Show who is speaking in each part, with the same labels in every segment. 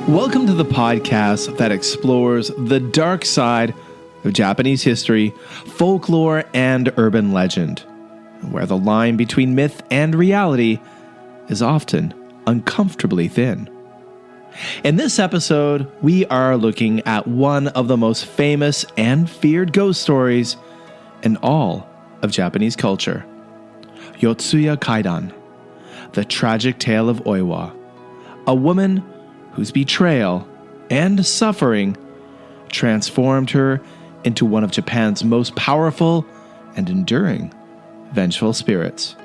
Speaker 1: Welcome to the podcast that explores the dark side of Japanese history, folklore, and urban legend, where the line between myth and reality is often uncomfortably thin. In this episode, we are looking at one of the most famous and feared ghost stories in all of Japanese culture, Yotsuya Kaidan, the tragic tale of Oiwa, a woman whose betrayal and suffering transformed her into one of Japan's most powerful and enduring vengeful spirits.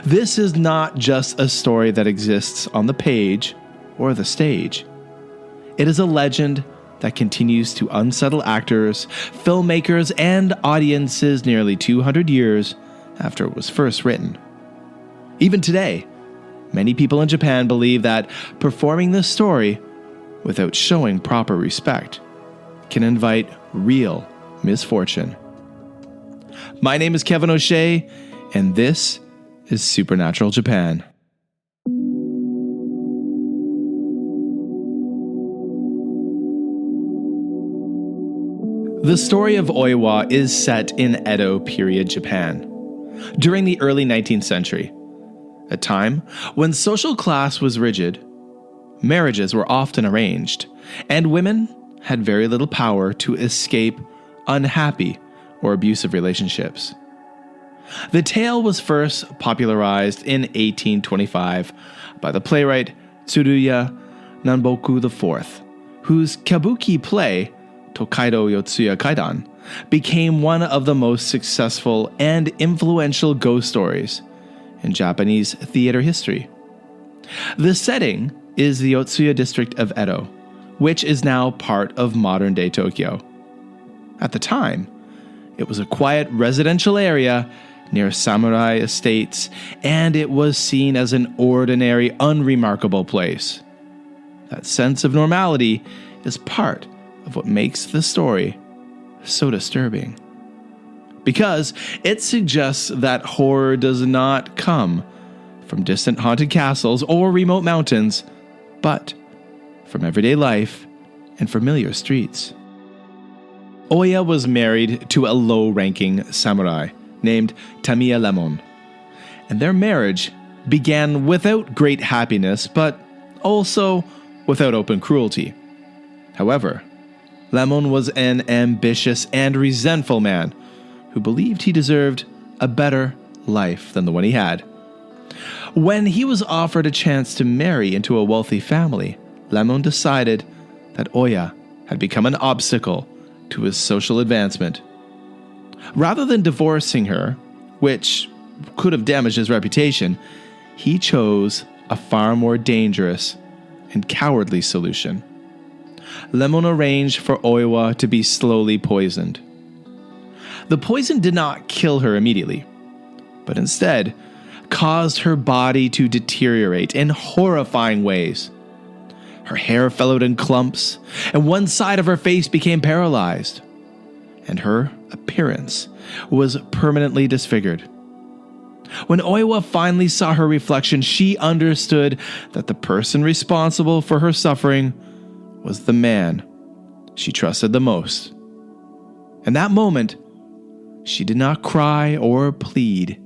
Speaker 1: This is not just a story that exists on the page or the stage. It is a legend that continues to unsettle actors, filmmakers, and audiences nearly 200 years after it was first written. Even today, many people in Japan believe that performing this story without showing proper respect can invite real misfortune. My name is Kevin O'Shea, and this is Supernatural Japan. The story of Oiwa is set in Edo-period Japan, during the early 19th century, a time when social class was rigid, marriages were often arranged, and women had very little power to escape unhappy or abusive relationships. The tale was first popularized in 1825 by the playwright Tsuruya Nanboku IV, whose kabuki play, Tokaido Yotsuya Kaidan, became one of the most successful and influential ghost stories in Japanese theater history. The setting is the Yotsuya district of Edo, which is now part of modern-day Tokyo. At the time, it was a quiet residential area near samurai estates, and it was seen as an ordinary, unremarkable place. That sense of normality is part of what makes the story so disturbing, because it suggests that horror does not come from distant haunted castles or remote mountains, but from everyday life and familiar streets. Oya was married to a low-ranking samurai named Tamiya Lemon, and their marriage began without great happiness, but also without open cruelty. However, Lemon was an ambitious and resentful man who believed he deserved a better life than the one he had. When he was offered a chance to marry into a wealthy family, Lemon decided that Oya had become an obstacle to his social advancement. Rather than divorcing her, which could have damaged his reputation, he chose a far more dangerous and cowardly solution. Lemon arranged for Oiwa to be slowly poisoned. The poison did not kill her immediately, but instead caused her body to deteriorate in horrifying ways. Her hair fell out in clumps, and one side of her face became paralyzed, and her appearance was permanently disfigured. When Oiwa finally saw her reflection, she understood that the person responsible for her suffering was the man she trusted the most. In that moment, she did not cry or plead.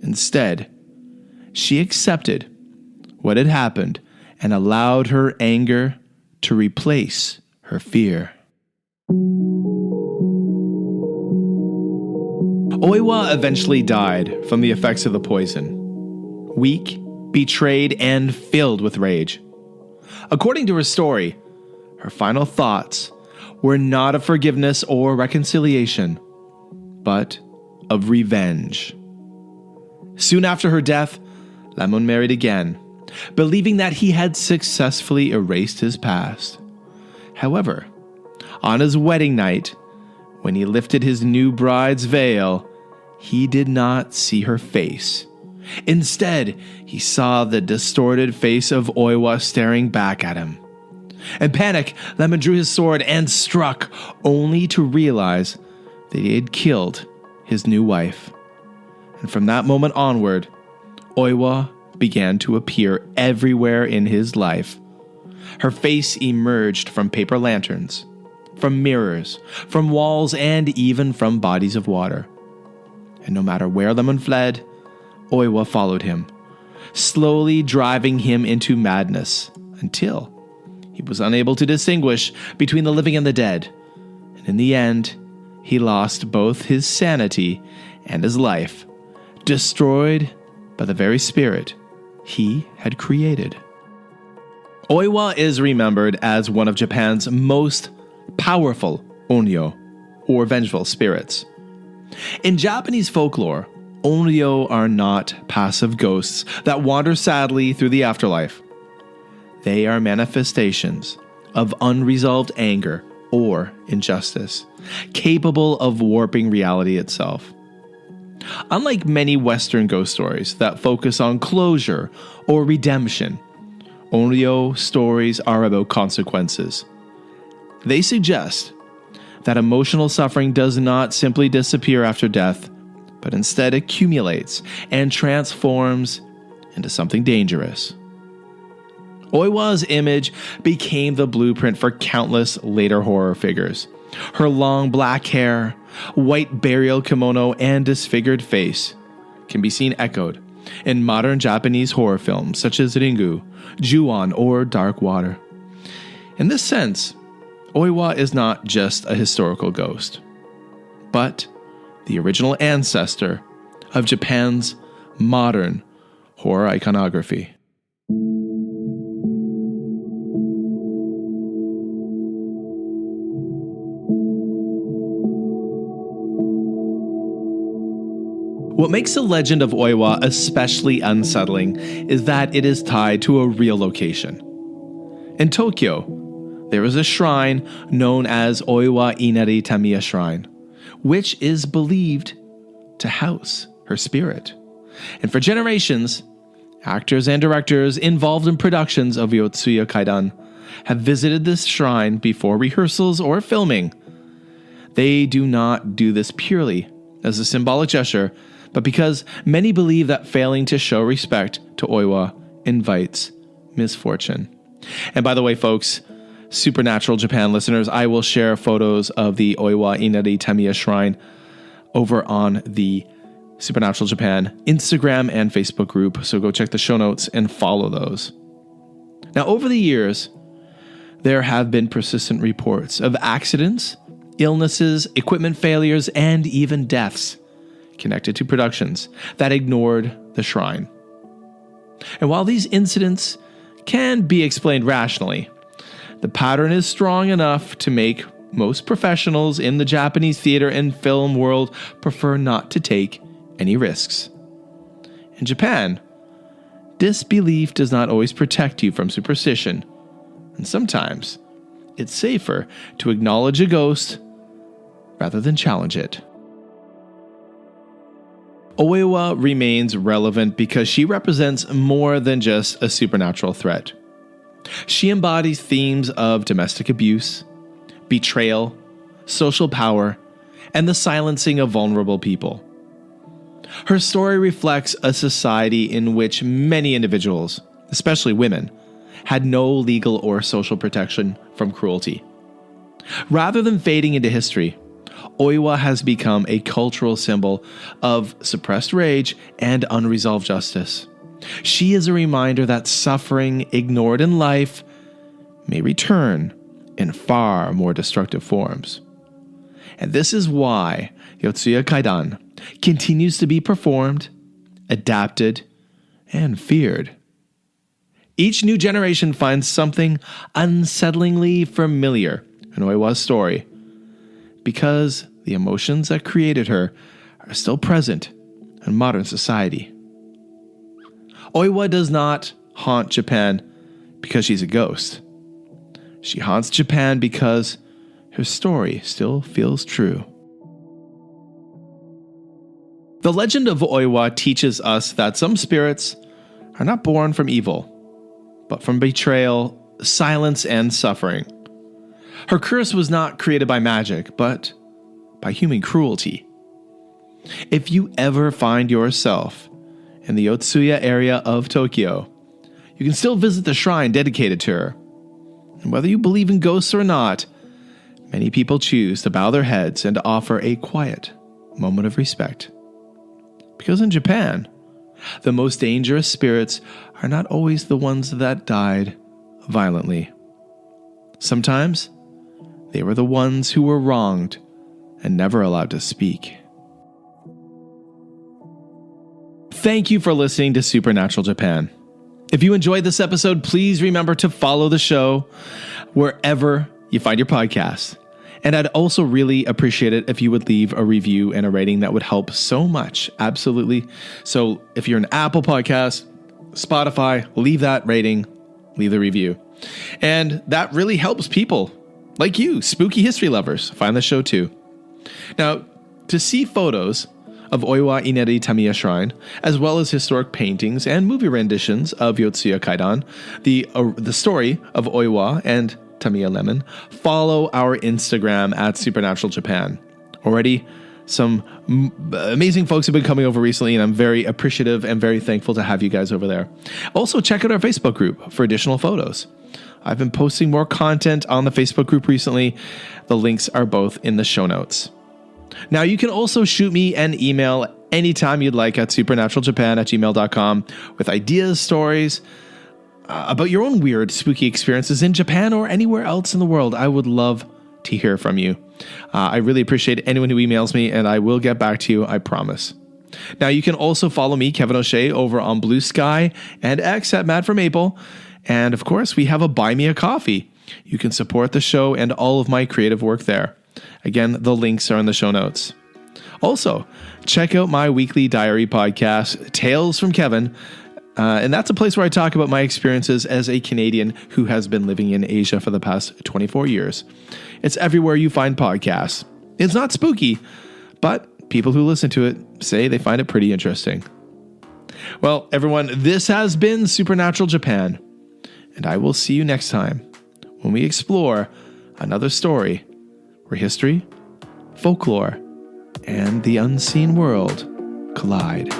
Speaker 1: Instead, she accepted what had happened and allowed her anger to replace her fear. Oiwa eventually died from the effects of the poison, weak, betrayed, and filled with rage. According to her story, her final thoughts were not of forgiveness or reconciliation, but of revenge. Soon after her death, Lemon married again, believing that he had successfully erased his past. However, on his wedding night, when he lifted his new bride's veil, he did not see her face. Instead, he saw the distorted face of Oiwa staring back at him. In panic, Lemon drew his sword and struck, only to realize that he had killed his new wife. And from that moment onward, Oiwa began to appear everywhere in his life, Her face emerged from paper lanterns, from mirrors, from walls, and even from bodies of water. And no matter where Lemon fled, Oiwa followed him, slowly driving him into madness until he was unable to distinguish between the living and the dead. And in the end, he lost both his sanity and his life, destroyed by the very spirit he had created. Oiwa is remembered as one of Japan's most powerful onryō, or vengeful spirits. In Japanese folklore, onryō are not passive ghosts that wander sadly through the afterlife. They are manifestations of unresolved anger or injustice, capable of warping reality itself. Unlike many Western ghost stories that focus on closure or redemption, onryō stories are about consequences. They suggest that emotional suffering does not simply disappear after death, but instead accumulates and transforms into something dangerous. Oiwa's image became the blueprint for countless later horror figures. Her long black hair, white burial kimono, and disfigured face can be seen echoed in modern Japanese horror films such as Ringu, Ju-on, or Dark Water. In this sense, Oiwa is not just a historical ghost, but the original ancestor of Japan's modern horror iconography. What makes the Legend of Oiwa especially unsettling is that it is tied to a real location. In Tokyo, there is a shrine known as Oiwa Inari Tamiya Shrine, which is believed to house her spirit. And for generations, actors and directors involved in productions of Yotsuya Kaidan have visited this shrine before rehearsals or filming. They do not do this purely as a symbolic gesture, but because many believe that failing to show respect to Oiwa invites misfortune. And by the way, folks, Supernatural Japan listeners, I will share photos of the Oiwa Inari Tamiya Shrine over on the Supernatural Japan Instagram and Facebook group, so go check the show notes and follow those. Now, over the years, there have been persistent reports of accidents, illnesses, equipment failures, and even deaths connected to productions that ignored the shrine. And while these incidents can be explained rationally, the pattern is strong enough to make most professionals in the Japanese theater and film world prefer not to take any risks. In Japan, disbelief does not always protect you from superstition, and sometimes it's safer to acknowledge a ghost rather than challenge it. Oiwa remains relevant because she represents more than just a supernatural threat. She embodies themes of domestic abuse, betrayal, social power, and the silencing of vulnerable people. Her story reflects a society in which many individuals, especially women, had no legal or social protection from cruelty. Rather than fading into history, Oiwa has become a cultural symbol of suppressed rage and unresolved justice. She is a reminder that suffering ignored in life may return in far more destructive forms. And this is why Yotsuya Kaidan continues to be performed, adapted, and feared. Each new generation finds something unsettlingly familiar in Oiwa's story, because the emotions that created her are still present in modern society. Oiwa does not haunt Japan because she's a ghost. She haunts Japan because her story still feels true. The Legend of Oiwa teaches us that some spirits are not born from evil, but from betrayal, silence, and suffering. Her curse was not created by magic, but by human cruelty. If you ever find yourself in the Yotsuya area of Tokyo, you can still visit the shrine dedicated to her. And whether you believe in ghosts or not, many people choose to bow their heads and offer a quiet moment of respect. Because in Japan, the most dangerous spirits are not always the ones that died violently. Sometimes, they were the ones who were wronged and never allowed to speak. Thank you for listening to Supernatural Japan. If you enjoyed this episode, please remember to follow the show wherever you find your podcast. And I'd also really appreciate it if you would leave a review and a rating. That would help so much. Absolutely. So if you're an Apple Podcast, Spotify, leave that rating, leave the review. And that really helps people like you, spooky history lovers, find the show too. Now, to see photos of Oiwa Inari Tamiya Shrine, as well as historic paintings and movie renditions of Yotsuya Kaidan, the story of Oiwa and Tamiya Lemon, follow our Instagram at Supernatural Japan. Already, some amazing folks have been coming over recently, and I'm very appreciative and very thankful to have you guys over there. Also, check out our Facebook group for additional photos. I've been posting more content on the Facebook group recently. The links are both in the show notes. Now, you can also shoot me an email anytime you'd like at supernaturaljapan@gmail.com with ideas, stories, about your own weird, spooky experiences in Japan or anywhere else in the world. I would love to hear from you. I really appreciate anyone who emails me, and I will get back to you, I promise. Now, you can also follow me, Kevin O'Shea, over on Blue Sky and X at Mad for Maple. And of course, we have a Buy Me a Coffee. You can support the show and all of my creative work there. Again, the links are in the show notes. Also, check out my weekly diary podcast, Tales from Kevin. And that's a place where I talk about my experiences as a Canadian who has been living in Asia for the past 24 years. It's everywhere you find podcasts. It's not spooky, but people who listen to it say they find it pretty interesting. Well, everyone, this has been Supernatural Japan. And I will see you next time when we explore another story where history, folklore, and the unseen world collide.